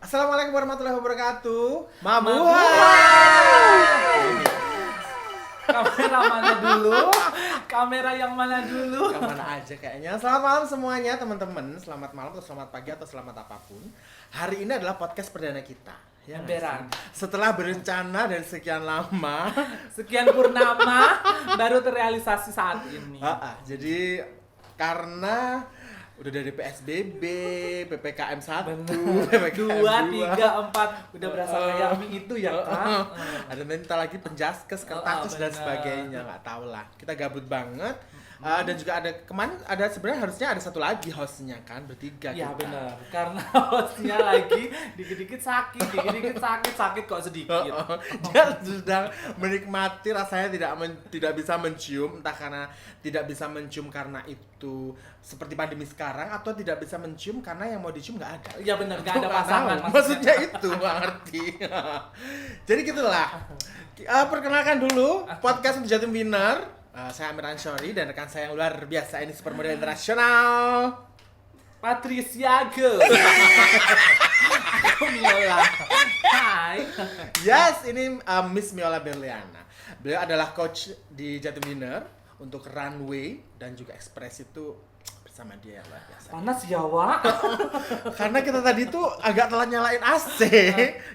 Assalamualaikum warahmatullahi wabarakatuh. Mabuhay. Kamera mana dulu? Kamera yang mana dulu? Yang mana aja kayaknya. Selamat malam semuanya teman-teman. Selamat malam atau selamat pagi atau selamat apapun. Hari ini adalah podcast perdana kita. Ya, Emberan. Setelah berencana dari sekian lama, Sekian purnama baru terrealisasi saat ini. Jadi karena udah dari PSBB, PPKM 1, PPKM 2, 3, 4 udah berasa kayak mie itu ya kan? Ada minta lagi penjaskes, kertakus dan benar. sebagainya, nggak tahu lah. Kita gabut banget. Dan juga ada kemarin ada sebenarnya harusnya ada satu lagi hostnya kan, bertiga Ya kita. benar, karena hostnya lagi dikit-dikit sakit kok sedikit. Dia sedang menikmati rasanya tidak bisa mencium, entah karena tidak bisa mencium karena itu seperti pandemi sekarang atau tidak bisa mencium karena yang mau dicium nggak ada. Ya benar, nggak ada Nggak pasangan tahu. Maksudnya itu nggak ngerti. Jadi gitulah. Perkenalkan dulu podcast untuk Jatim Winner. Saya Amir Ansyori dan rekan saya yang luar biasa ini supermodel internasional Patricia Girl. Aku Miola. Hai. Yes, ini Miss Miola Berliana. Beliau adalah coach di Jatim Winner untuk runway dan juga ekspresi itu bersama dia luar biasa. Panas ya, Wak. Karena kita tadi tuh agak telat nyalain AC.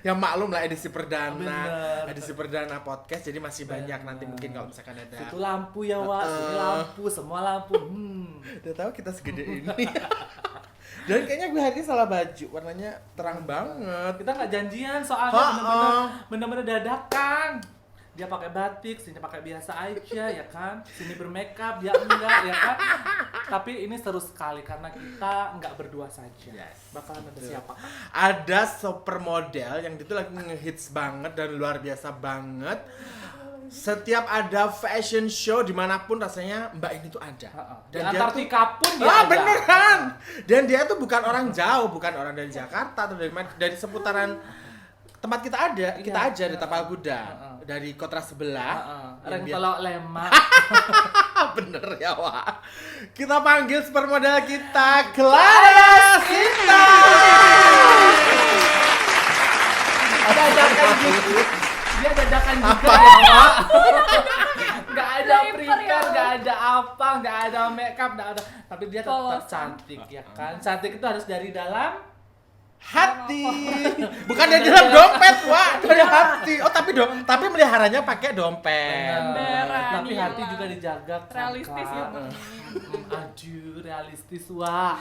Ya maklum lah edisi perdana. Bener. Edisi perdana podcast jadi masih banyak nanti mungkin kalau misalkan ada. Itu lampu ya, Wak. Sini lampu, semua lampu. Udah tahu kita segede ini. Dan kayaknya gue hari ini salah baju, warnanya terang banget. Kita nggak janjian soalnya bener-bener dadakan. Dia pakai batik, sini pakai biasa aja ya kan. Sini bermakeup, dia enggak ya kan. Tapi ini seru sekali karena kita nggak berdua saja. Yes. Bakalan ada siapa? Ada supermodel yang itu lagi ngehits banget dan luar biasa banget. Setiap ada fashion show dimanapun rasanya Mbak ini tuh ada. Di dia Antartika pun dia Ah ada. beneran. Dan dia tuh bukan orang jauh, bukan orang dari Jakarta atau dari seputaran tempat kita ada, kita Iya. aja di Tapal Kuda, dari kota sebelah. Yang dia- Rengtolok lemak. Bener ya Wak. Kita panggil supermodel kita Clara Sinta. Dadakan gitu. Dia dadakan juga ya, Pak. Nggak ada prepare, nggak ada apa, nggak ada makeup, nggak ada. Tapi dia tetap Polosan. cantik ya kan. Cantik itu harus dari dalam. Hati. Bukan dari dalam dompet, Wak. Dari hati. Oh, tapi meliharanya pakai dompet. Emberan, Tapi iya hati lah. juga dijaga. Realistis ya, Kak. Mak. Aduh, realistis, Wak.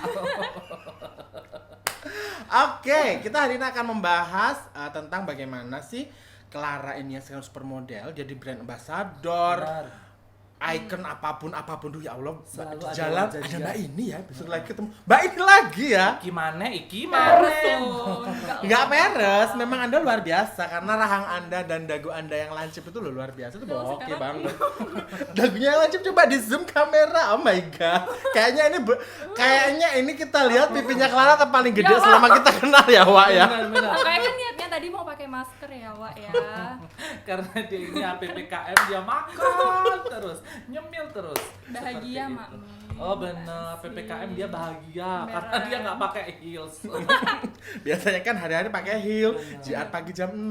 Oke, kita hari ini akan membahas tentang bagaimana sih Clara ini yang sekarang supermodel jadi brand ambassador. Benar. Icon apapun tuh ya Allah. Selalu Di ada jalan wajah ada dia. Mbak ini ya, besok lagi ketemu Mbak ini lagi ya. Gimana? Iki Peres maren. loh. Nggak peres, memang Anda luar biasa karena rahang Anda dan dagu Anda yang lancip itu loh luar biasa, itu Tuh, oke sekarang banget. Dagunya yang lancip coba di zoom kamera, oh my god. Kayaknya ini kita lihat pipinya Clara paling gede Ya, Wak. selama kita kenal ya, Wak ya. Benar. Makanya kan niatnya tadi mau pakai masker ya, Wak ya. Karena dia ini PPKM dia makan terus, nyemil terus. Bahagia, Seperti Mak. itu. Oh benar, PPKM dia bahagia karena dia nggak pakai heels. Biasanya kan hari-hari pakai heel, Benar. JR pagi jam 6,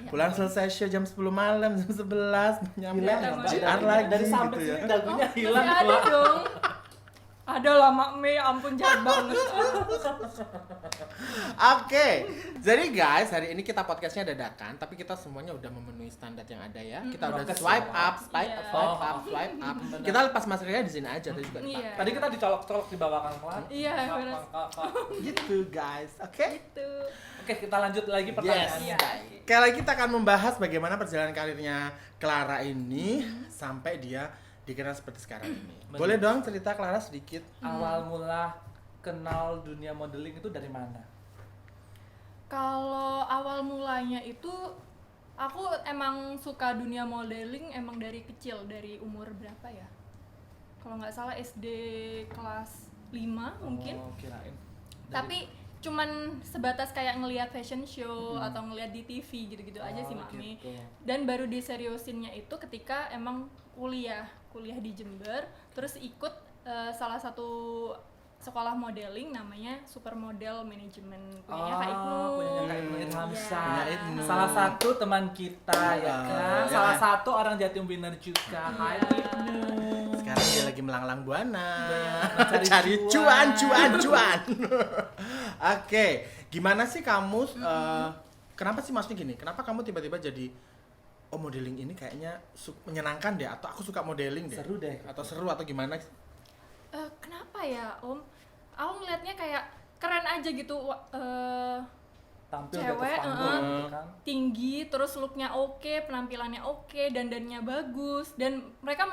pulang selesai show jam 10 malam, jam 11, nyampe Gila, Nggak JR ada. lagi dari gitu sampai ya. sini dagunya Masih hilang, ada Wak. dong. Ada lah, Mak Mei, ampun jahat banget. Oke, jadi guys hari ini kita podcastnya dadakan, tapi kita semuanya udah memenuhi standar yang ada ya. Kita udah Prokes swipe ya. up, swipe up, Iya. swipe up, swipe up. Benar. Kita lepas maskernya di sini aja, tadi juga Iya. dipakai. Tadi kita dicolok-colok di bawah kan, Wak? Iya, benar. Gitu guys, oke? Itu. Oke, kita lanjut lagi pertanyaannya. Iya. Kali lagi kita akan membahas bagaimana perjalanan karirnya Clara ini sampai dia dikenal seperti sekarang ini. Benar. Boleh dong cerita Clara sedikit? Awal mula kenal dunia modeling itu dari mana? Kalau awal mulanya itu aku emang suka dunia modeling emang dari kecil, dari umur berapa ya? Kalau nggak salah SD kelas 5 mungkin. Oh, kirain. Tapi cuman sebatas kayak ngelihat fashion show atau ngelihat di TV gitu-gitu aja sih Mami. Gitu. Dan baru diseriusinnya itu ketika emang kuliah di Jember, terus ikut salah satu sekolah modeling namanya Supermodel Management punyanya Kak Ibnu. Punyanya Kak Ibnu Irhamsyah. Iya. Punya Ibnu. Salah satu teman kita ya kan. ya Salah kan? satu orang Jatim Winner juga. Hai Iya. Ibnu. Sekarang dia lagi melanglang buana, Cari cari cuan. cuan. Oke, gimana sih kamu? Kenapa sih maksudnya gini? Kenapa kamu tiba-tiba jadi modeling ini kayaknya menyenangkan deh? Atau aku suka modeling deh? Seru deh. Atau seru atau gimana? Kenapa ya Om? Aku ngeliatnya kayak keren aja gitu. Tampil di Cewek, atas panggung gitu kan. Tinggi, terus looknya oke, penampilannya oke, dandannya bagus, dan mereka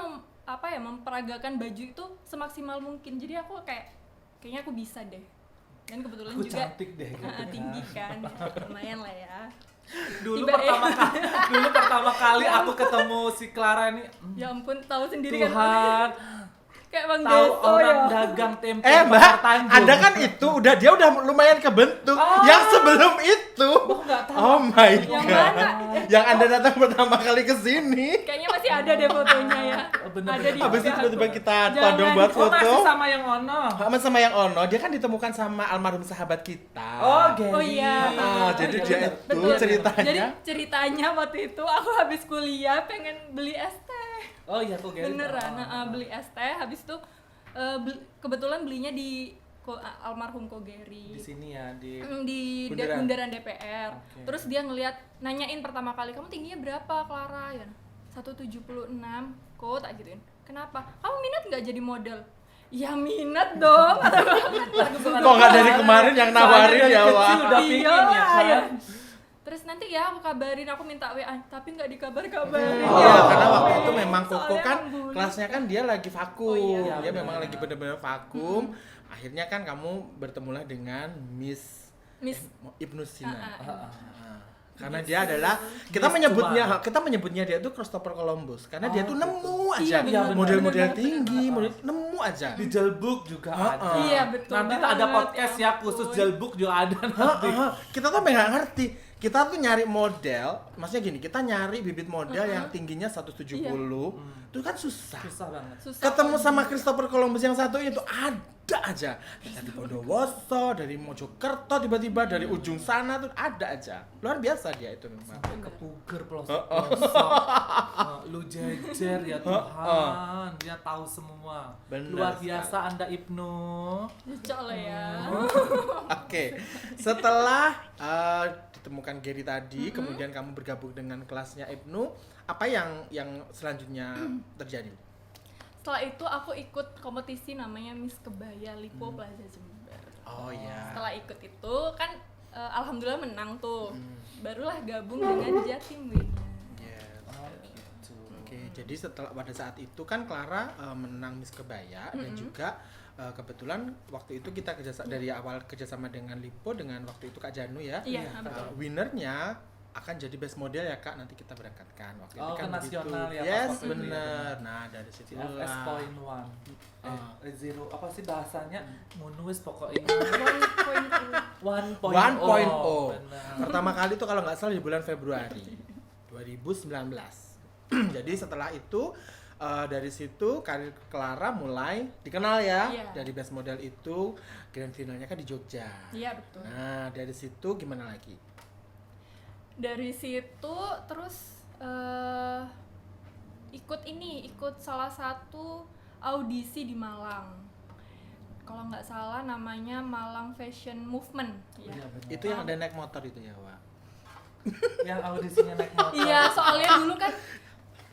memperagakan baju itu semaksimal mungkin. Jadi aku kayaknya aku bisa deh. Dan kebetulan Aku juga cantik deh gitu kan. tinggi kan, ya, lumayan lah ya. Dulu Tiba- pertama kali aku ketemu si Clara ini, Ya ampun, tahu sendiri kan. Tuhan, Kayak Bang tahu Deso orang ya. dagang tempe Mbak, Pasar Tanjung. Anda kan itu dia udah lumayan kebentuk. Yang sebelum itu, Aku nggak tahu. oh my Yang god, mana? yang Anda datang pertama kali ke sini. Kayaknya masih ada deh fotonya ya. Bener-bener. Ada di Habis itu HP tiba-tiba aku. kita Jangan. todong buat Oh, masih foto. sama yang Ono. Sama yang Ono, dia kan ditemukan sama almarhum sahabat kita. Oh, Gary. Oh iya. Jadi Iya, dia bener. itu Betul. ceritanya. Jadi ceritanya waktu itu aku habis kuliah pengen beli es teh. Oh iya, kok Gary. Beneran, beli es teh. Habis itu kebetulan belinya di almarhum Ko Gary. Di sini ya, di Di Bundaran. Bundaran DPR. Oke. Terus dia nanyain pertama kali, "Kamu tingginya berapa, Clara?" Ya. 176. Kok tak gituin. "Kenapa? Kamu minat nggak jadi model?" "Ya minat dong." Kok nggak dari kemarin yang nawarin Soalnya dari ya, kecil Wak? udah pingin ya Iya, kan. ya. Terus nanti ya aku kabarin, aku minta WA, tapi nggak dikabar-kabarin. Iya, Oh. karena waktu itu memang Koko Soalnya kan emang bully. kelasnya kan dia lagi vakum. Oh, iya. Dia Benar. memang lagi benar-benar vakum. Akhirnya kan kamu bertemulah dengan Miss Miss Ibnu Sina. Ah, Karena Miss dia adalah kita Miss menyebutnya dia itu Christopher Columbus karena dia tuh nemu aja Iya, benar, model-model benar, tinggi, benar. nemu aja. Di Jelbook juga ada. Iya, betul Nanti banget, ada podcast ya ampun. khusus Jelbook juga ada nanti. Kita tuh nggak ngerti. Kita tuh nyari model, maksudnya gini, kita nyari bibit model yang tingginya 170, itu kan susah. Susah banget. susah. Ketemu sama Christopher Columbus yang satu itu ada aja. Dari Bondowoso, dari Mojokerto tiba-tiba dari ujung sana tuh ada aja. Luar biasa dia itu memang. Sampai kepuger pelosok-pelosok. Lu jejer ya Tuhan, dia tahu semua. Benar Luar sekali. biasa Anda Ibnu. Cocok lah ya. Oke, setelah ditemukan Gary tadi, kemudian kamu bergabung dengan kelasnya Ibnu, apa yang selanjutnya terjadi? Setelah itu aku ikut kompetisi namanya Miss Kebaya Lipo Plaza Jember. Oh iya. Setelah ikut itu kan alhamdulillah menang tuh. Barulah gabung dengan Jatim Winner. Yes. Oh gitu. Oke, jadi pada saat itu kan Clara menang Miss Kebaya dan juga kebetulan waktu itu kita dari awal kerjasama dengan Lipo dengan waktu itu Kak Janu ya. Iya, Winnernya akan jadi best model ya Kak, nanti kita berangkatkan waktu Oh, itu kan ke nasional ya, pas Yes, waktu itu ya, bener. benar. Nah, dari situ CFS point one. Zero apa sih bahasanya? Nulis pokoknya. 1.0. 1.0. Benar. Pertama kali itu kalau nggak salah di bulan Februari 2019. Jadi setelah itu dari situ karir Clara mulai dikenal ya. Iya. Dari best model itu grand finalnya kan di Jogja. Iya, betul. Nah, dari situ gimana lagi? Dari situ terus ikut salah satu audisi di Malang. Kalau nggak salah namanya Malang Fashion Movement. Iya, Ya. benar. Itu yang ada naik motor itu ya, Wak? Yang audisinya naik motor. Iya, soalnya dulu kan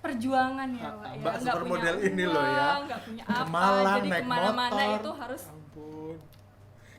perjuangan ya, Wak. Ya. Mbak Nggak supermodel punya ini loh ya. uang, nggak punya Ke apa, Malang jadi naik kemana-mana motor. itu harus Ampun.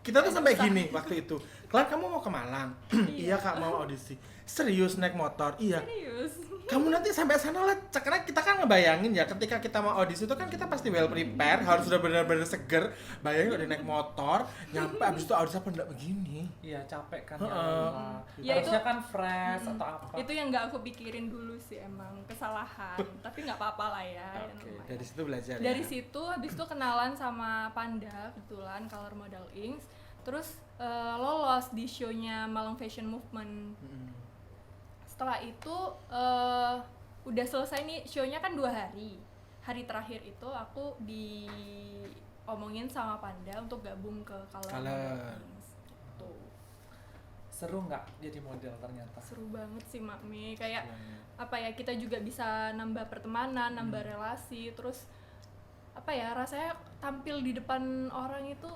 Kita tuh sampai gini waktu itu. Clara, kamu mau ke Malang? Iya, Kak, mau audisi. Serius naik motor? Iya. serius. Kamu nanti sampai sana lah, karena kita kan ngebayangin ya ketika kita mau audisi itu kan kita pasti well prepare, harus sudah benar-benar seger. Bayangin udah naik motor, nyampe abis itu audisi apa enggak begini. Iya, capek kan Heeh. Ya, Harusnya itu- kan fresh atau apa. Itu yang nggak aku pikirin dulu sih, emang kesalahan. Tapi nggak apa-apa lah ya. Oke, namanya. dari situ belajar Dari ya. situ habis itu kenalan sama Panda kebetulan Color Model Inc. terus lolos di show-nya Malang Fashion Movement. Setelah itu udah selesai nih show-nya kan 2 hari. Hari terakhir itu aku diomongin sama Panda untuk gabung ke Color. Gitu. Seru nggak jadi model ternyata? Seru banget sih Makmi, kayak apa ya, kita juga bisa nambah pertemanan, nambah relasi, terus apa ya, rasanya tampil di depan orang itu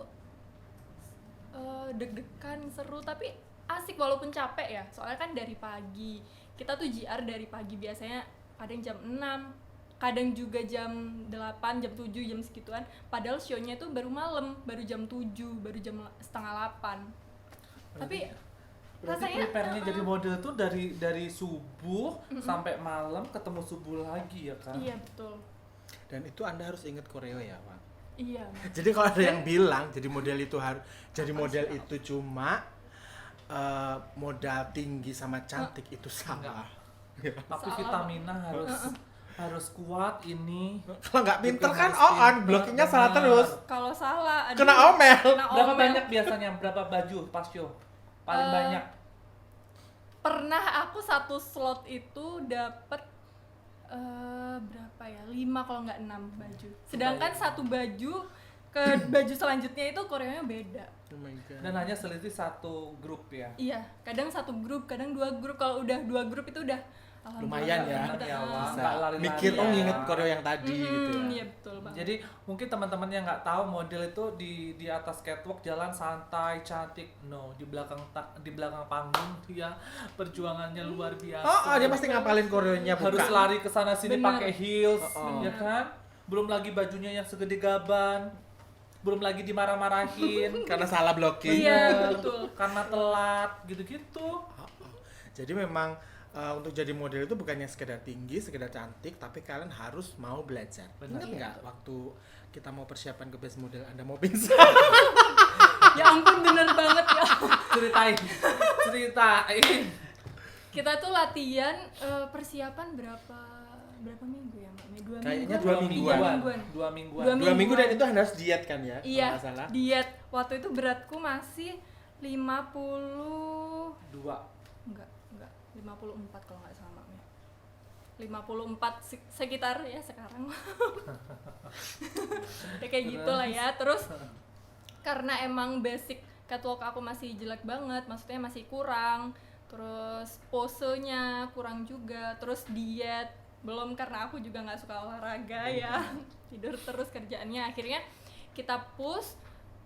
deg-degan, seru, tapi asik walaupun capek ya, soalnya kan dari pagi, kita tuh JR dari pagi, biasanya kadang jam 6, kadang juga jam 8, jam 7, jam segituan, padahal show-nya tuh baru malam, baru jam 7, baru jam setengah 8. Tapi Berarti rasanya prepare-nya jadi model tuh dari subuh sampai malam, ketemu subuh lagi ya kan? iya betul. Dan itu Anda harus ingat koreo ya, Pak. Iya. Jadi kalau ada yang bilang jadi model itu itu cuma modal tinggi sama cantik, itu salah. Tapi Salah. vitamina harus kuat ini. Kalau nggak pinter Juga kan harus on, pinter, blockingnya salah benar. terus. Kalau salah, aduh, Kena omel. Berapa omel. banyak biasanya? Berapa baju pas show? Paling banyak. Pernah aku satu slot itu dapet berapa ya? 5 kalau nggak 6 baju. Sedangkan satu baju ke baju selanjutnya itu koreonya beda. Oh my God. Dan hanya selisih satu grup ya. Iya, kadang satu grup, kadang 2 grup. Kalau udah 2 grup itu udah Lumayan ya. alhamdulillah, Ya, udah, Wak. Bisa Nggak lari-lari mikir, ya. oh nginget koreo yang tadi gitu ya. Iya betul banget. Jadi mungkin teman-teman yang nggak tahu model itu di atas catwalk jalan santai cantik, no, di belakang panggung dia perjuangannya luar biasa. Dia pasti ngapalin koreonya, Harus bukan? lari ke sana sini Bener. pakai heels, Oh. ya kan? Belum lagi bajunya yang segede gaban, belum lagi dimarah-marahin Karena salah blocking. Iya, betul. karena telat, gitu-gitu. Jadi memang untuk jadi model itu bukannya sekedar tinggi, sekedar cantik, tapi kalian harus mau belajar. Benar. Ingat Iya, nggak waktu kita mau persiapan ke best model Anda mau pingsan? Ya ampun, bener banget ya. Ceritain. Kita tuh latihan persiapan berapa minggu ya Mbak? 2 Kayaknya minggu. 2 mingguan. mingguan. 2 mingguan. 2 2 minggu dan itu Anda harus diet kan ya? Iya, Kalau nggak salah. diet. Waktu itu beratku masih 50 enggak 54 kalau nggak salah Mbak. 54 sekitar ya sekarang. Ya kayak gitulah ya. Terus karena emang basic catwalk aku masih jelek banget, maksudnya masih kurang. Terus posenya kurang juga, terus diet belum, karena aku juga nggak suka olahraga ya, tidur terus kerjaannya. Akhirnya kita push,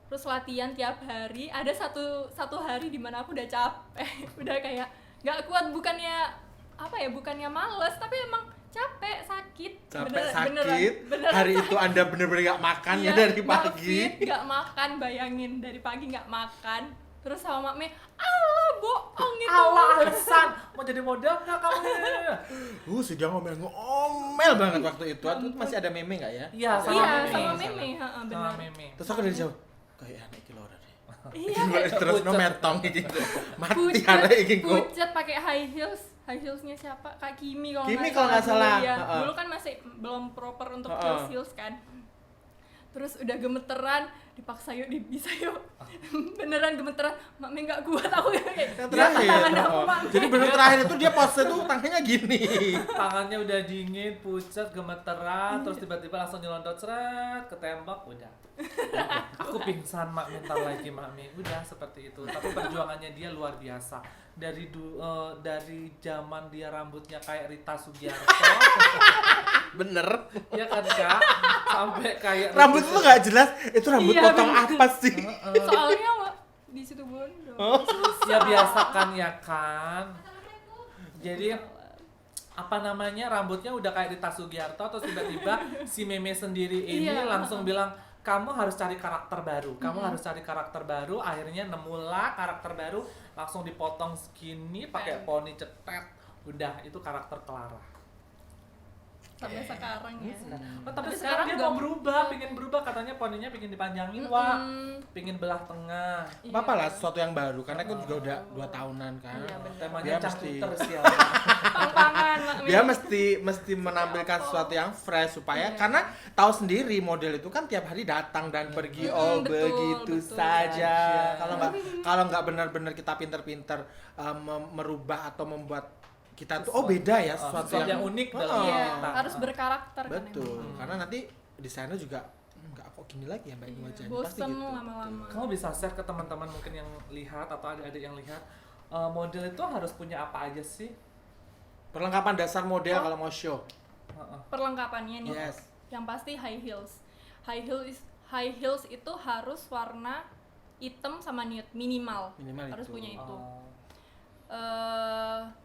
terus latihan tiap hari. Ada satu hari dimana aku udah capek, udah kayak nggak kuat, bukannya males, tapi emang capek, sakit. Sakit. Beneran Hari sakit. itu Anda bener-bener nggak makan ya Iya, dari nggak pagi. fit, nggak makan, bayangin dari pagi nggak makan. Terus sama Makme, alah bohong itu. Alasan mau jadi model nggak kamu? Sudah ngomel banget waktu itu. Itu masih ada meme nggak ya? Iya, Iya, Meme. sama Meme, heeh, benar. Sama Meme. Terus aku dari jauh, kayak anak iki loro deh. Iya, Terus no Pucet. metong gitu. Mati arek iki kok. pucet pakai high heelsnya siapa? Kak Kimi Kimi kalau nggak salah. dulu ya. Heeh. Dulu kan masih belum proper untuk Heeh. heels kan. Terus udah gemeteran, dipaksa yuk, bisa yuk. Beneran gemeteran, Makme nggak kuat, aku kayak Yang "Di atas terakhir. tangan aku, Oh. Makme." Jadi bener terakhir itu dia pose tuh tangannya gini. Tangannya udah dingin, pucat, gemeteran, terus tiba-tiba langsung nyelontot seret, ketembak, udah. Aku pingsan, Mak, bentar lagi, Mami. Udah seperti itu. Tapi perjuangannya dia luar biasa. Dari zaman dia rambutnya kayak Rita Sugiarto, Bener. ya kan Kak? Sampai kayak Rambut itu nggak jelas. Itu rambut Iya, potong bener. apa sih? Soalnya Mak, di situ Bondo. ya biasa kan ya kan. Jadi apa namanya, rambutnya udah kayak Rita Sugiarto, terus tiba-tiba si Meme sendiri ini Iya. langsung bilang, kamu harus cari karakter baru, harus cari karakter baru. Akhirnya nemulah karakter baru, langsung dipotong skinny, pakai poni cetet, udah itu karakter Clara. sampai sekarang ya. Oh, tapi Tapi sekarang dia sekarang mau berubah, pengen berubah, katanya poninya pengen dipanjangin, Wak. Pengen belah tengah. Iya. Apa lah sesuatu yang baru karena kan juga udah 2 tahunan kan. Iya, bener. Temanya Dia cangkul mesti- terus ya. Pang-pangan Dia mesti menampilkan sesuatu yang fresh supaya Iya. karena tahu sendiri model itu kan tiap hari datang dan pergi betul, begitu betul. saja. Saja. Kalau nggak benar-benar kita pinter-pinter merubah atau membuat kita tuh beda ya sesuatu yang unik dalam Iya, kita. harus berkarakter kan betul emang. karena nanti desainer juga nggak kok gini lagi ya mbak ini wajahnya pasti Bosen gitu. lama-lama. Kamu bisa share ke teman-teman mungkin yang lihat atau adik-adik yang lihat, model itu harus punya apa aja sih? Perlengkapan dasar model kalau mau show. Heeh. Perlengkapannya nih. Yes. Yang pasti high heels. High heels itu harus warna hitam sama nude minimal. Minimal harus itu. punya itu. Oh.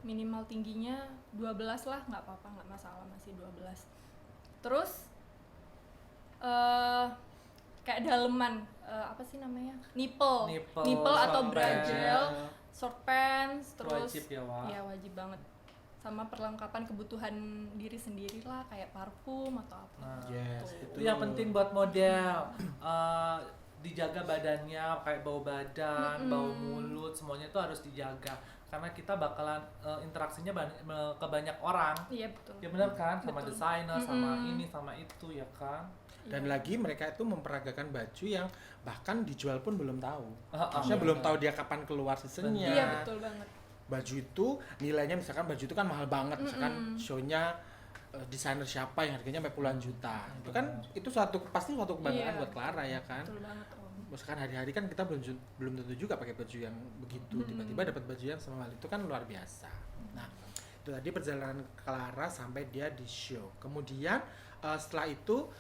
Minimal tingginya 12 lah, nggak apa-apa, nggak masalah, masih 12. Terus kayak daleman, apa sih namanya, nipple atau short bra-gel, pants. short pants, terus Wajib ya, Wak. ya wajib banget, sama perlengkapan kebutuhan diri sendiri lah, kayak parfum atau apa. Nah, Yes, itu yang penting buat model. Dijaga badannya, kayak bau badan, bau mulut, semuanya itu harus dijaga karena kita bakalan interaksinya ke banyak orang. Iya betul. Ya benar kan, sama Betul. desainer, sama ini, sama itu ya kan. Dan lagi mereka itu memperagakan baju yang bahkan dijual pun belum tahu. Maksudnya Iya, belum benar. tahu dia kapan keluar seasonnya. Iya betul banget. Baju itu nilainya misalkan baju itu kan mahal banget, misalkan show-nya desainer siapa yang harganya sampai puluhan juta. Itu kan itu pasti suatu kebanggaan Iya. buat Clara ya kan. Betul banget Om. Misalkan hari-hari kan kita belum tentu juga pakai baju yang begitu, tiba-tiba dapat baju yang sama hal itu kan luar biasa. Nah, itu tadi perjalanan Clara sampai dia di show. Kemudian setelah itu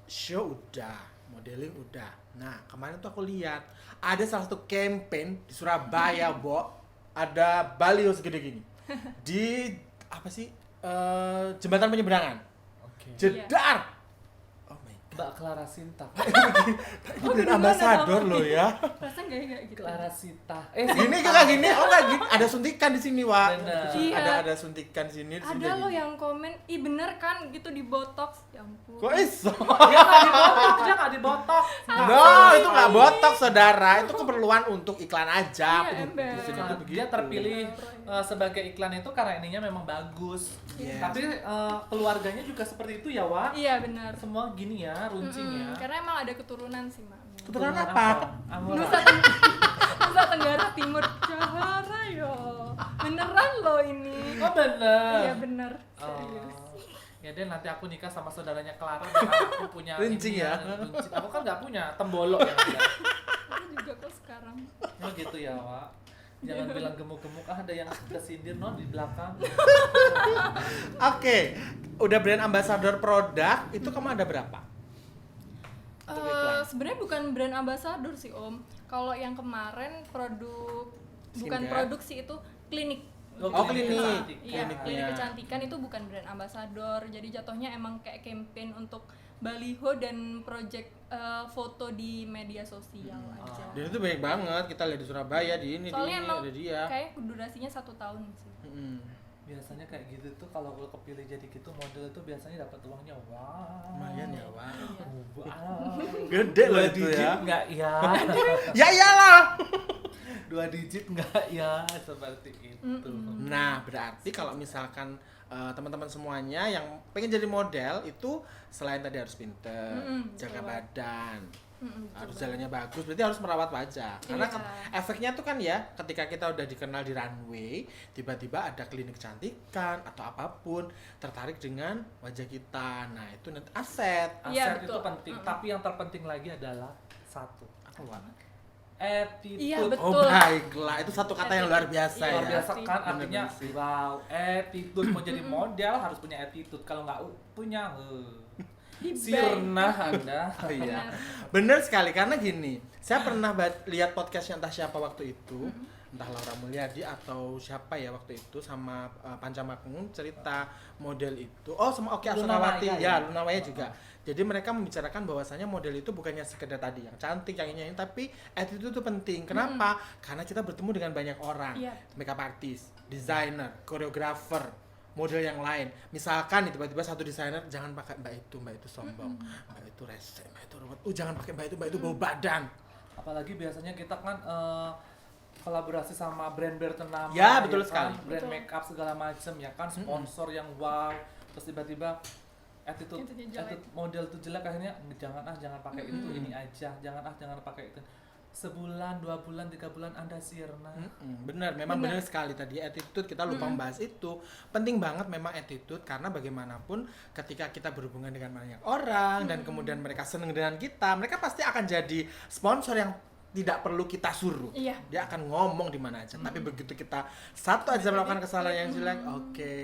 show udah, modeling udah. Nah, kemarin tuh aku lihat ada salah satu campaign di Surabaya, Bo. Ada baliho segede gini. Di apa sih? Jembatan penyeberangan. Oke. Jedar. Oh my god. Mbak Clara Sinta. Ini brand ambasador loh ya. Perasaan kayak gitu. Clara Sinta. Gini kayak gini, oh enggak gini. Ada suntikan di sini, Wak. Bener. Iya. Ada suntikan sini di sini. Ada lo yang komen, ih bener kan gitu di botox. Ya ampun. Kok iso? Dia nggak dibotok. No, itu nggak botok, saudara. Itu keperluan untuk iklan aja. Iya, ember. Di sini tuh begitu. Dia terpilih sebagai iklan itu karena ininya memang bagus. Yes. Tapi keluarganya juga seperti itu ya, Wak. Iya benar. Semua gini ya, runcing ya. Karena emang ada keturunan sih, Mak. Keturunan apa? Amora. Nusa Tenggara Timur Jahara yo. Beneran lo ini. Oh bener. Iya bener. Serius. Ya deh, nanti aku nikah sama saudaranya Clara dan aku punya Rincing ini ya? rincing. Aku kan nggak punya tembolok ya. Aku juga kok sekarang. Oh gitu ya, Wak. Jangan bilang gemuk-gemuk, ada yang kesindir non di belakang. Oke, udah brand ambassador produk, itu kamu ada berapa? Untuk iklan? Sebenarnya bukan brand ambassador sih Om. Kalau yang kemarin bukan Skincare? produksi itu klinik. Oh, klinik. Cantik. Iya, Kliniknya. klinik kecantikan itu bukan brand ambassador. Jadi jatuhnya emang kayak campaign untuk baliho dan project foto di media sosial aja. Dan itu banyak banget, kita lihat di Surabaya, di ini, Soalnya di ini, emang ada dia. kayak durasinya 1 tahun sih. Mm-mm. Biasanya kayak gitu tuh kalau kepilih jadi gitu model itu biasanya dapat uangnya wah. Lumayan ya, Wak. Wow. Gede loh Dua itu digit ya. enggak ya? Ya iyalah. 2 digit enggak ya? Seperti itu. Nah, berarti kalau misalkan teman-teman semuanya yang pengen jadi model itu selain tadi harus pinter, jaga betul. badan, harus Betul jalannya bagus, berarti harus merawat wajah. Karena Iya. efeknya tuh kan ya, ketika kita udah dikenal di runway, tiba-tiba ada klinik kecantikan atau apapun tertarik dengan wajah kita. Nah, itu nanti aset. Iya, Aset itu betul. penting, tapi yang terpenting lagi adalah satu. Apa, Wak? Attitude. Iya, betul. Oh baiklah, itu satu kata yang luar biasa Luar ya. biasa kan, artinya Bener-bener sih. wow, attitude mau jadi model harus punya attitude. Kalau nggak punya, Di sirna Anda. Oh iya. Benar. Bener sekali karena gini, saya pernah lihat podcastnya entah siapa waktu itu, entah Laura Mulyadi atau siapa ya waktu itu sama Panca Makmum cerita model itu. Oh, sama Oki Luna Asurawati Maya, ya, ya? Luna Maya juga. Jadi mereka membicarakan bahwasanya model itu bukannya sekedar tadi yang cantik, yang ini, tapi attitude itu penting. Kenapa? Karena kita bertemu dengan banyak orang, Iya. makeup artist, designer, koreografer, model yang lain. Misalkan nih tiba-tiba satu desainer jangan pakai mbak itu sombong, mbak itu rese, mbak itu ruwet. Jangan pakai mbak itu bau badan. Apalagi biasanya kita kan kolaborasi sama brand-brand ternama. Ya, betul kan? sekali. Brand Betul. make up segala macam ya kan, sponsor yang wow. Terus tiba-tiba attitude model tuh jelek, akhirnya jangan pakai itu, ini aja. Jangan pakai itu. Sebulan, 2 bulan, 3 bulan Anda sirna. Benar, memang benar sekali tadi attitude kita lupa membahas itu. Penting banget memang attitude karena bagaimanapun ketika kita berhubungan dengan banyak orang dan kemudian mereka seneng dengan kita, mereka pasti akan jadi sponsor yang tidak perlu kita suruh. Iya. Dia akan ngomong di mana aja. Tapi begitu kita satu aja melakukan kesalahan yang jelek, oke.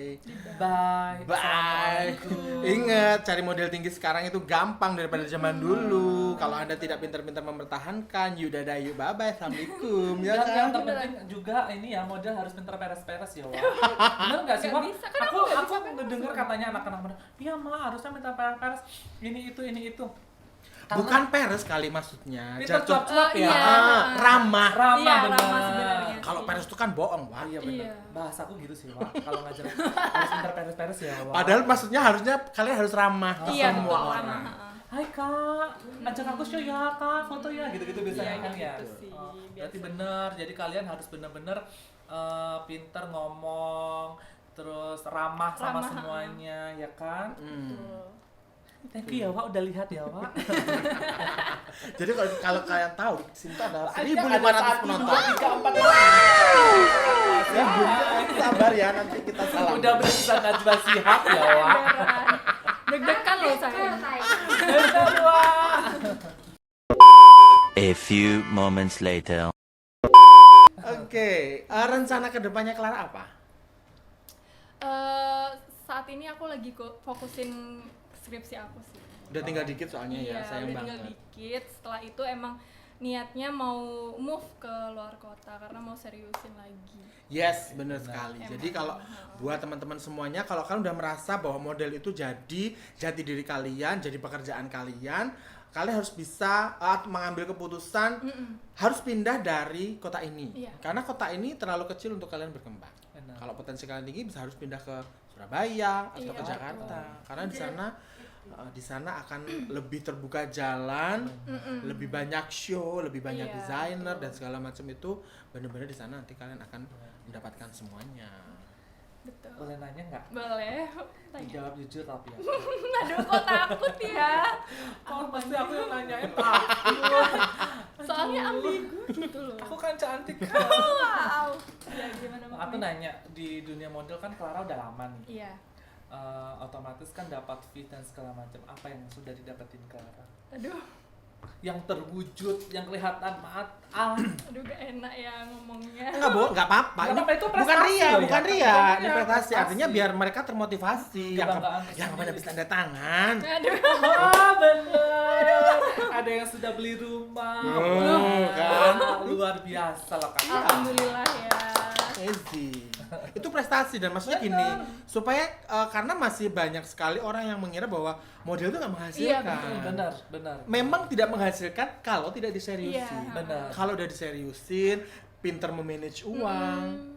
Bye. Bye. Ingat, cari model tinggi sekarang itu gampang daripada zaman dulu. Kalau Anda tidak pintar-pintar mempertahankan, yuk dadah, yuk bye-bye, assalamualaikum. Ya Dan yang kan? terpenting juga ini ya, model harus pintar peres-peres ya, Wak. Bener nggak sih, Nggak Wak? bisa, kan Aku nggak bisa ngedenger katanya anak-anak muda, iya Ma, harusnya minta peres-peres. Ini itu. Bukan peres kali maksudnya. Pintar Jatuh cuap-cuap ya. Iya. ramah. Ramah Iya, bener. ramah sebenarnya. Kalau peres itu kan bohong, Wak. Iya bener. Iya. Bahasaku gitu sih, Wak. Kalau ngajar harus pintar peres-peres ya, Wak. Padahal maksudnya harusnya kalian harus ramah ke Iya, semua betul, orang. ramah. Hai Kak, ajak aku show ya Kak, foto ya, gitu-gitu biasanya Iya, kan ya. gitu sih, Berarti biasa. bener, jadi kalian harus bener-bener pintar ngomong, terus ramah sama Ramah, semuanya, ya kan? Betul. Thank you ya Wak, udah lihat ya Wak. Jadi kalau kalian tahu di sini tuh ada 1.500 1.500 penonton. 3, 4, Ya, sabar ya, nanti kita salam. Udah berusaha Najwa Shihab ya Wak. Beneran. Deg-degan loh saya. Bener Wak. A few moments later. Oke, rencana kedepannya Clara apa? Saat ini aku lagi fokusin skripsi aku sih. Udah tinggal dikit soalnya ya, Iya, sayang udah tinggal banget. dikit. Setelah itu emang niatnya mau move ke luar kota karena mau seriusin lagi. Yes, benar sekali. Emang. Jadi kalau buat teman-teman semuanya, kalau kalian udah merasa bahwa model itu jadi jati diri kalian, jadi pekerjaan kalian, kalian harus bisa mengambil keputusan harus pindah dari kota ini. Iya. Karena kota ini terlalu kecil untuk kalian berkembang. Benar. Kalau potensi kalian tinggi bisa harus pindah ke Surabaya atau Iya, ke Jakarta. betul. Karena di sana akan lebih terbuka jalan, lebih banyak show, lebih banyak Iya, desainer betul. dan segala macam itu. Benar-benar di sana nanti kalian akan mendapatkan semuanya. Betul. Boleh nanya nggak? Boleh. Tanya. Dijawab jujur tapi ya. Aduh, kok takut ya? Kok pasti aku yang nanyain aku. Soalnya ambigu gitu loh. Aku kan cantik. Wow. Ya gimana Aku nanya, di dunia model kan Clara udah lama nih. Iya. Otomatis kan dapat fit dan segala macam. Apa yang sudah didapetin Clara? Aduh, Yang terwujud, yang kelihatan mata. aduh gak enak ya ngomongnya. Enggak apa-apa. Nggak Ini apa-apa, itu bukan prestasi ria, loh ya. bukan ria. Bukan Ini ria, prestasi. prestasi. Artinya biar mereka termotivasi. Kebanggaan Yang tersendiri. habis tanda tangan. Aduh. Bener. Ada yang sudah beli rumah. Kan? Luar biasa lah kan. Alhamdulillah ya. Easy. Itu prestasi dan maksudnya gini, supaya karena masih banyak sekali orang yang mengira bahwa model itu nggak menghasilkan. Iya, Benar. Memang tidak menghasilkan kalau tidak diseriusin. Iya. Benar. Kalau udah diseriusin, pinter memanage uang,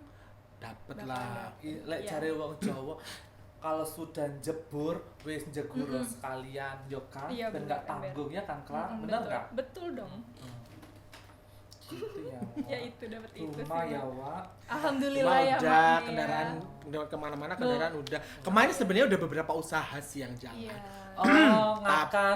dapet lah. Lek Iya. cari wong Jawa kalau sudah jebur wis jeguro sekalian yo kan Iya, dan bener, nggak ember. tanggung ya kan Kla, Mm-mm, benar betul. nggak? Betul dong. Gitu ya. Ya itu dapat itu Rumah sih. ya Wak. Alhamdulillah Rumah ya. udah, Mak, ya. kendaraan udah kemana-mana kendaraan udah. Kemarin sebenarnya udah beberapa usaha sih yang jalan. Iya. Oh ngakan.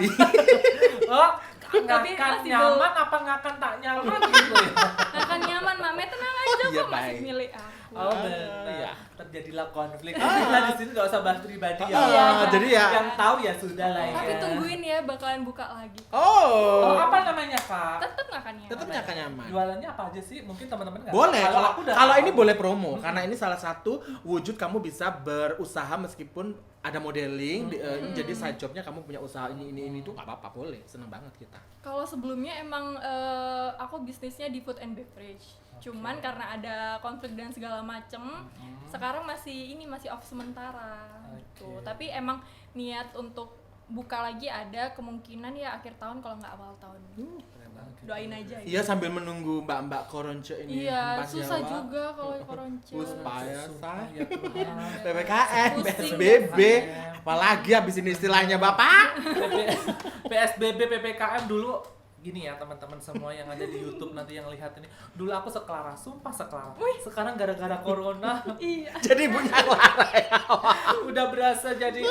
Oh Tapi ngakan masih nyaman apa ngakan tak nyaman gitu ya? Akan nyaman, Mame tenang aja Iya, kok masih baik. milik aku. Oh iya. benar. Terjadilah konflik. Kita di sini nggak usah bahas pribadi ya. Iya, Wak. jadi ya. Yang tahu ya sudah lah ya. Tapi tungguin ya bakalan buka lagi. Oh, Oh, apa namanya Kak? Tetep gak akan nyaman. tetap nggak akan nyaman. Jualannya apa aja sih? Mungkin teman-teman nggak Boleh, tahu. kalau aku udah kalau tahu. ini boleh promo karena ini salah satu wujud kamu bisa berusaha meskipun ada modeling, ini jadi side jobnya kamu punya usaha ini itu nggak apa-apa, boleh, seneng banget kita. Kalau sebelumnya emang aku bisnisnya di food and beverage. Cuman karena ada konflik dan segala macem, sekarang masih off sementara gitu. Oke. Tapi emang niat untuk buka lagi ada kemungkinan ya akhir tahun kalau nggak awal tahun. Doain aja ya. Iya sambil menunggu mbak-mbak koronce ini. Iya, hempas susah nyawa. juga kalau koronce. mancet. Puspa ya, Sumpah, say. ya Tuhan. PPKN, Pusing, PSBB, apalagi habis ini istilahnya Bapak. PSBB, PPKM dulu gini ya teman-teman semua yang ada di YouTube nanti yang lihat ini. Dulu aku sekelara, sumpah sekelara. Sekarang gara-gara corona Iya. Jadi punya Clara ya. udah berasa jadi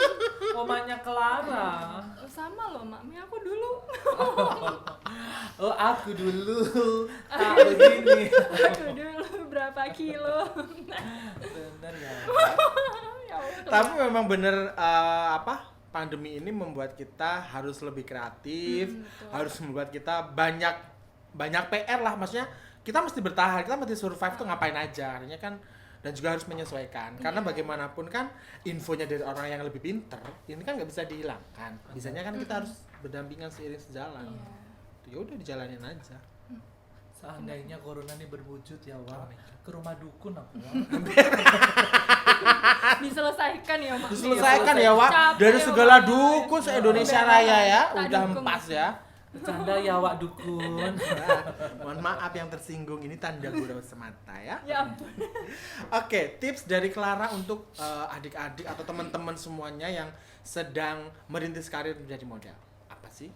omanya Clara. Oh, sama loh, Mami aku dulu. Oh, aku dulu tak begini. Aku dulu berapa kilo. Bener ya. Ya Allah. Tapi memang bener pandemi ini membuat kita harus lebih kreatif, betul. harus membuat kita banyak PR lah, maksudnya kita mesti bertahan, kita mesti survive tuh ngapain aja, artinya kan, dan juga harus menyesuaikan, karena Iya. bagaimanapun kan infonya dari orang yang lebih pinter, ini kan nggak bisa dihilangkan, bisanya kan kita harus berdampingan seiring sejalan, Iya. ya udah dijalanin aja. Seandainya corona ini berwujud ya, Wak. Ke rumah dukun aku, Wak. Diselesaikan ya, Mami. Diselesaikan ya, Wak, Capek dari ya, segala Mami. dukun se-Indonesia Udah, Raya ya, tak udah dukung. empas ya. Bercanda ya, Wak dukun. Mohon maaf yang tersinggung, ini tanda gurau semata ya. Ya ampun. Oke, tips dari Clara untuk adik-adik atau teman-teman semuanya yang sedang merintis karir menjadi model. Apa sih?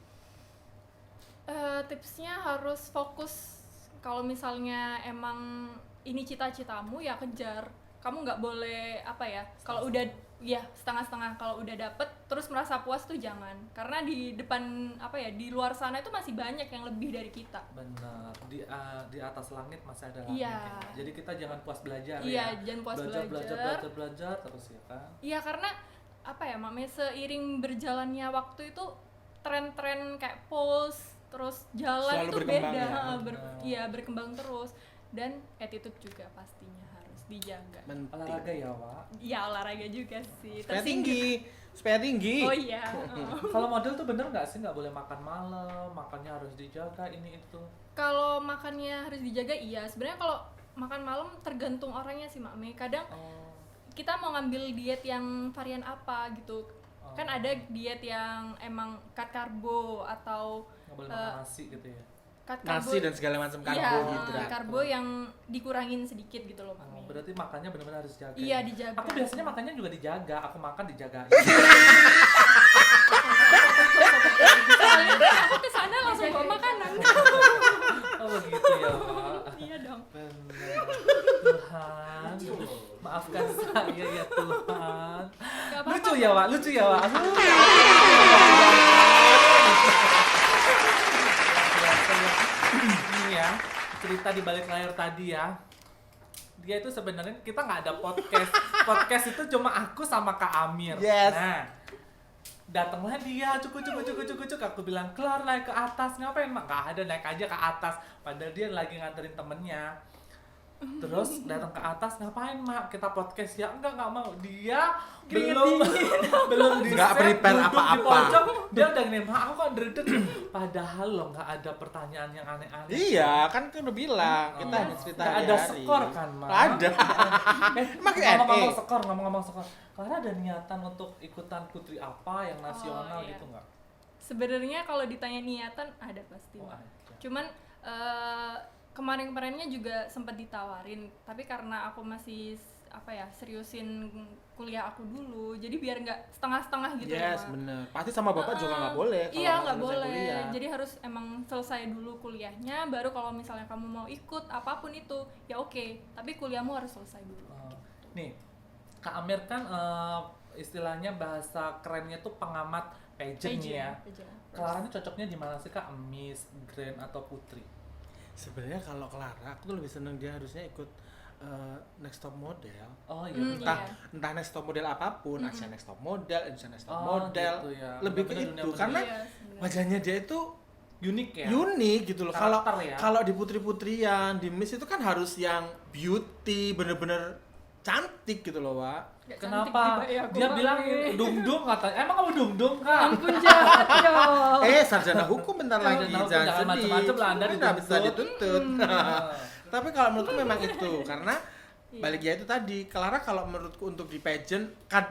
Tipsnya harus fokus. Kalau misalnya emang ini cita-citamu ya kejar. Kamu nggak boleh kalau udah ya setengah-setengah, kalau udah dapet terus merasa puas tuh jangan, karena di depan di luar sana itu masih banyak yang lebih dari kita. Benar. Di atas langit masih ada langit. Iya. Ya. Jadi kita jangan puas belajar Iya, ya. jangan puas belajar terus ya kan. Iya, karena Mame, seiring berjalannya waktu itu tren-tren kayak pose terus jalan Selalu itu berkembang beda, ya? berkembang terus, dan attitude juga pastinya harus dijaga. Olahraga ya, Wak. Ya olahraga juga sih. Supaya Tersinggung. tinggi. Oh iya. Kalau model tuh bener nggak sih nggak boleh makan malam, makannya harus dijaga ini itu. Kalau makannya harus dijaga, iya. Sebenarnya kalau makan malam tergantung orangnya sih, Mame. Kadang Oh, kita mau ngambil diet yang varian apa gitu. Kan ada diet yang emang cut karbo atau nggak boleh makan nasi gitu ya. cut karbo. Nasi dan segala macam Iya, karbohidrat. karbo yang dikurangin sedikit gitu loh, Mami. Berarti makannya benar-benar harus dijaga. Iya, ya? dijaga. Aku biasanya makannya juga dijaga. Aku makan dijagain. Soalnya aku kesana langsung bawa makanan. Oh begitu ya, Pak. Iya dong. Benar. Tuhan, maafkan saya ya Tuhan. Gak apa-apa. Lucu ya, Wak. Lucu ya, Wak. Ini ya, cerita di balik layar tadi ya. Dia itu sebenarnya kita nggak ada podcast. Podcast itu cuma aku sama Kak Amir. Yes. Nah, datanglah dia, cuk. Aku bilang, kelar naik ke atas. Ngapain, Mak? Nggak ada, naik aja ke atas. Padahal dia lagi nganterin temennya. Terus datang ke atas, ngapain, Mak? Kita podcast ya? Enggak mau. Dia belum di Nggak set, prepare duduk di apa-apa. pojok. Dia udah gini, Mak, aku kan dredeg. Padahal loh nggak ada pertanyaan yang aneh-aneh. Iya, kan udah bilang kita hanya cerita Nggak ada hari-hari. skor kan, Mak? Ada. Emang Q&A. ngomong-ngomong skor. Karena ada niatan untuk ikutan putri apa yang nasional iya. gitu nggak? Sebenarnya kalau ditanya niatan ada pasti. Oh, Mbak. ada. Cuman kemarin-kemarinnya juga sempat ditawarin, tapi karena aku masih seriusin kuliah aku dulu, jadi biar nggak setengah-setengah gitu. Yes, Mak. bener. Pasti sama bapak juga nggak boleh. kalau Iya, nggak nggak selesai boleh. kuliah. Jadi harus emang selesai dulu kuliahnya, baru kalau misalnya kamu mau ikut apapun itu, ya oke. Tapi kuliahmu harus selesai dulu. Nih, Kak Amir kan istilahnya bahasa kerennya tuh pengamat pageant nih ya. Pageant. Clara ini cocoknya di mana sih, Kak? Miss, Grand atau Putri? Sebenarnya kalau Clara, aku tuh lebih seneng dia harusnya ikut Next Top Model. Oh iya. Hmm, betul. Entah Next Top Model apapun, Asia Next Top Model, Indonesia Next Top Oh, Model, gitu ya. lebih ke Bener-bener itu dunia karena Iya, sebenarnya. wajahnya dia itu Unik ya. unik gitu loh. Kalau Karakter ya. kalau di putri-putrian, di Miss itu kan harus yang beauty, bener-bener cantik gitu loh, Wak. Nggak cantik Kenapa? juga ya, aku Dia Mbak. bilang dung-dung katanya. Emang kamu dung-dung, Kak? Ampun, jahat dong. Sarjana hukum bentar lagi, Sarjana hukum, jangan jangan sedih. macem-macem lah, Anda Nggak bisa dituntut. dituntut. Tapi kalau menurutku memang itu, karena Iya. balik ya itu tadi, Clara kalau menurutku untuk di pageant,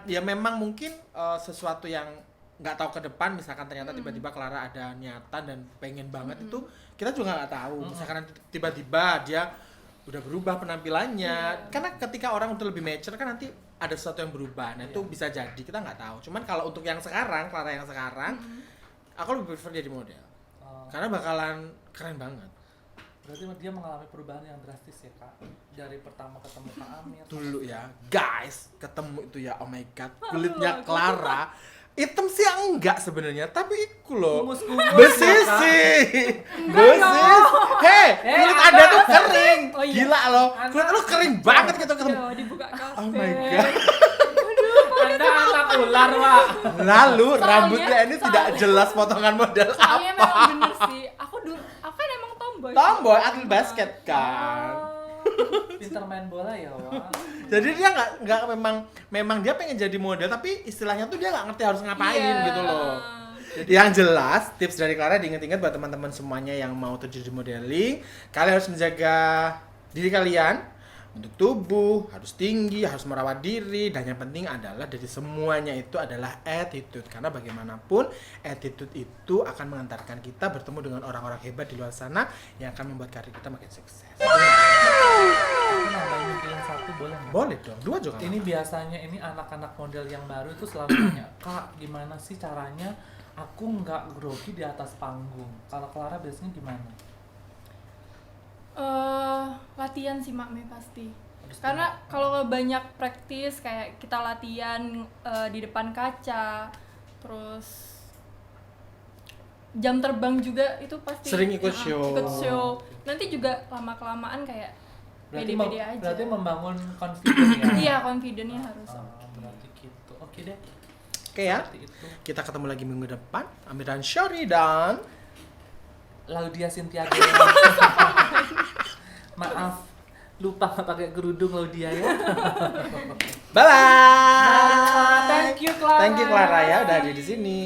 ya memang mungkin sesuatu yang nggak tahu ke depan, misalkan ternyata tiba-tiba Clara ada niatan dan pengen banget itu, kita juga nggak tahu. Misalkan nanti tiba-tiba dia udah berubah penampilannya. Iya. Karena ketika orang udah lebih mature kan nanti ada sesuatu yang berubah. Nah, itu bisa jadi, kita nggak tahu. Cuman kalau untuk yang sekarang, Clara yang sekarang, aku lebih prefer jadi model. Karena bakalan keren banget. Berarti dia mengalami perubahan yang drastis ya kak, dari pertama ketemu Kak Amir. Dulu ya, guys, ketemu itu ya, oh my god, kulitnya Clara hitam sih enggak sebenarnya, tapi itu loh Kumus-kumus, bersisi, bersih. Hei, kulit Anda tuh kering, Oh iya. gila loh, kulit lu kering banget gitu ketemu. Yo, dibuka kafe. Oh my god. Anda anak ular Wak. Lalu Soalnya- rambutnya ini tidak jelas potongan model Soalnya apa. memang bener sih, aku kan emang tomboy. Tomboy atlet basket kan. Pinter main bola ya Wak. Jadi dia nggak memang dia pengen jadi model tapi istilahnya tuh dia nggak ngerti harus ngapain Iya. gitu loh. Yang jelas tips dari Clara diingat-ingat buat teman-teman semuanya yang mau terjun di modeling, kalian harus menjaga diri kalian untuk tubuh, harus tinggi, harus merawat diri, dan yang penting adalah dari semuanya itu adalah attitude. Karena bagaimanapun attitude itu akan mengantarkan kita bertemu dengan orang-orang hebat di luar sana yang akan membuat karir kita makin sukses. Aku nambahin mungkin satu boleh nggak? Boleh dong, 2 juga. Ini biasanya ini anak-anak model yang baru itu selalu tanya, Kak gimana sih caranya aku nggak grogi di atas panggung? Kalau Clara biasanya gimana? Latihan sih Mak Mei pasti. Harus Karena kalau banyak praktis kayak kita latihan di depan kaca, terus jam terbang juga itu pasti Sering ikut show. Ikut show. Nanti juga lama-kelamaan kayak pede-pede aja. Berarti membangun confidence ya? Iya, confident-nya harus. Berarti gitu. Oke deh. Oke ya, Seperti itu. kita ketemu lagi minggu depan. Amir dan Syori dan Laudia Cynthia Dewa. Maaf, lupa nggak pakai kerudung Laudia ya. bye. Thank you Clara. Thank you Clara ya udah ada di sini.